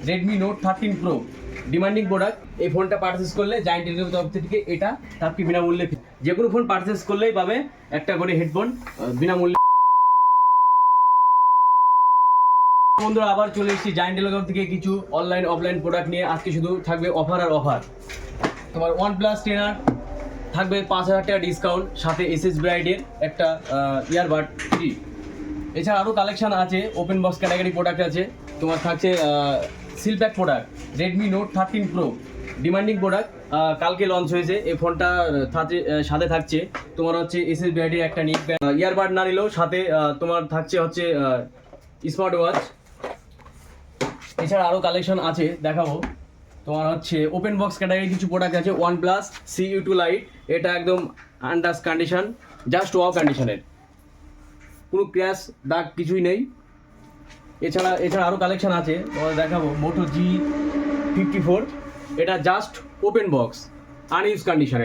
Redmi Note 13 Pro demanding product. এই ফোনটা purchase করলে জায়ান্ট টেলিকমের তরফ থেকে এটা তাকে বিনামূল্যে, যে কোনো ফোন পারচেস করলেই পাবে একটা করে হেডফোন বিনামূল্যে। বন্ধুরা আবার চলে এসেছি জায়ান্ট টেলিকম থেকে কিছু অনলাইন অফলাইন প্রোডাক্ট নিয়ে। আজকে শুধু থাকবে অফার আর অফার। তোমার OnePlus 10R থাকবে 5,000 টাকা ডিসকাউন্ট, সাথে এসএস ব্রাইডের একটা ইয়ারবাড ফ্রি। এছাড়া আরও কালেকশান আছে, ওপেন বক্স ক্যাটাগরি প্রোডাক্ট আছে। তোমার থাকছে seal pack product Redmi Note 13 Pro demanding product, কালকে লঞ্চ হয়েছে। এই ফোনটা সাথে থাকছে তোমার হচ্ছে এসএস ব্রাইডের একটা নিক ইয়ারবাড না নিলেও সাথে তোমার থাকছে হচ্ছে স্মার্ট ওয়াচ। এছাড়া আরও কালেকশন আছে দেখাবো। তোমার হচ্ছে ওপেন বক্স ক্যাটাগরি কিছু প্রোডাক্ট আছে। OnePlus CE2 Lite, এটা একদম আনটাচ কন্ডিশন, জাস্ট ওয়াও কন্ডিশনের, কোনো ক্র্যাশ দাগ কিছুই নেই। এছাড়া আরও কালেকশন আছে দেখাবো। Moto G54, এটা জাস্ট ওপেন বক্স আনইউজ কন্ডিশন।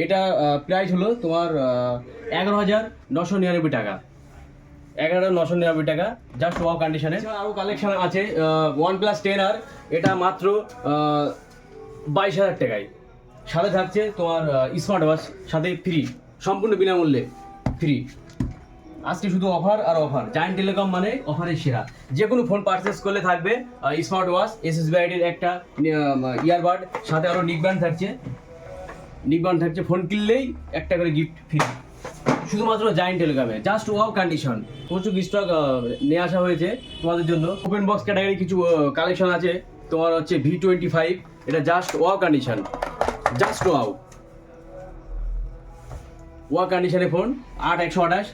এটা প্রাইস হলো তোমার 11,999 টাকা, 11,999 টাকা, জাস্ট ওয়াও কন্ডিশনে। আরও কালেকশন আছে OnePlus 10R, এটা মাত্র 22,000 টাকায়। সাথে থাকছে তোমার স্মার্ট ওয়াচ, সাথে ফ্রি, সম্পূর্ণ বিনামূল্যে ফ্রি। আজকে শুধু অফার আর অফার। জায়ান্ট টেলিকম মানে অফারের সেরা। যে কোনো ফোন পারচেস করলে থাকবে স্মার্ট ওয়াচ, এসএস ব্রাইডের একটা ইয়ারবাড, সাথে আরও নিকব্যান্ড থাকছে। ফোন কিনলেই একটা করে গিফট ফ্রি, শুধুমাত্র জায়ান্ট টেলিকমে, জাস্ট ওয়াও কন্ডিশন। প্রচুর স্টক নিয়ে আসা হয়েছে তোমাদের জন্য। ওপেন বক্স ক্যাটাগরি কিছু কালেকশন আছে। তোমার হচ্ছে V25, এটা just wow condition, just wow কন্ডিশনের ফোন। 8/128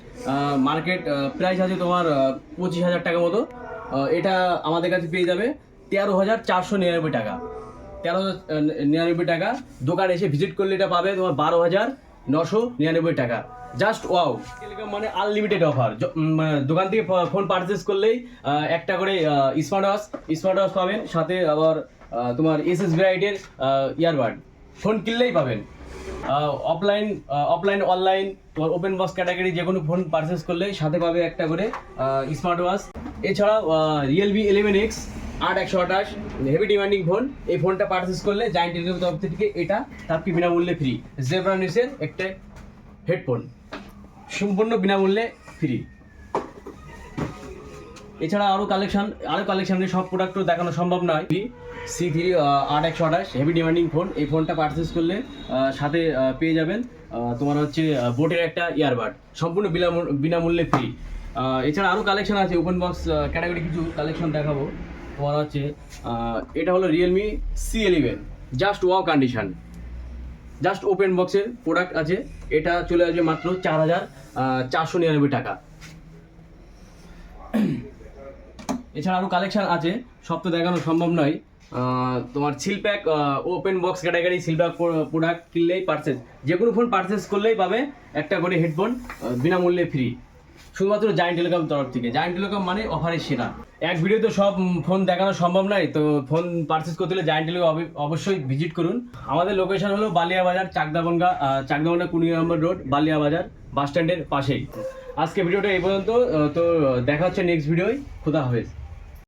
মার্কেট প্রাইস আছে তোমার 25,000 টাকা মতো। এটা আমাদের কাছে পেয়ে যাবে 13,499 টাকা, 13,099 টাকা। দোকান এসে ভিজিট করলে এটা পাবে তোমার 12,999 টাকা, জাস্ট ওয়াও। টেলিকম মানে আনলিমিটেড অফার। দোকান থেকে ফোন পারচেস করলেই একটা করে স্মার্ট ওয়াচ পাবেন, সাথে আবার তোমার এসএস ব্রাইডের ইয়ারবাড, ফোন কিনলেই পাবেন। অফলাইন অনলাইন তোমার ওপেন বক্স ক্যাটাগরি যে কোনো ফোন পারচেস করলে সাথে পাবে একটা করে স্মার্ট ওয়াচ। এছাড়াও Realme 11X 8/128 heavy demanding phone. এই ফোনটা পারচেস করলে জায়ান্ট টেলিকমের তরফ থেকে এটা তাকে বিনামূল্যে ফ্রি। জেব্রা নিউজের একটা হেডফোন সম্পূর্ণ বিনামূল্যে ফ্রি। এছাড়া আরও কালেকশানের সব প্রোডাক্টও দেখানো সম্ভব নয়। C3 8/128 heavy demanding phone. এই ফোনটা পারচেস করলে সাথে পেয়ে যাবেন তোমার হচ্ছে বোটের একটা ইয়ারবাড, সম্পূর্ণ বিনামূল্যে ফ্রি। এছাড়া আরও কালেকশন আছে। ওপেন বক্স ক্যাটাগরি কিছু কালেকশন দেখাবো। তোমার হচ্ছে এটা হলো Realme C11, just wow condition, just open বক্সের প্রোডাক্ট আছে। এটা চলে আসবে মাত্র 4,499 টাকা। এছাড়া আরও কালেকশন আছে, সব তো দেখানো সম্ভব নয়। তোমার seal pack open box category seal pack product কিনলেই পারচেস, যে কোনো ফোন পারচেস করলেই পাবে একটা করে হেডফোন বিনামূল্যে ফ্রি, শুধুমাত্র জায়ান্ট টেলিকম তরফ থেকে। জায়ান্ট টেলিকম মানে অফারের সেরা। এক ভিডিওতে সব ফোন দেখানো সম্ভব নয়, তো ফোন পারচেস করতে হলে জায়ান্ট টেলিকম অবশ্যই ভিজিট করুন। আমাদের লোকেশন হলো বালিয়া বাজার, চাকদাবনগা 20 নম্বর রোড, বালিয়া বাজার বাস স্ট্যান্ডের পাশেই। আজকে ভিডিওটা এই পর্যন্ত, তো দেখা হচ্ছে নেক্সট ভিডিওয়। খুদা হাফেজ।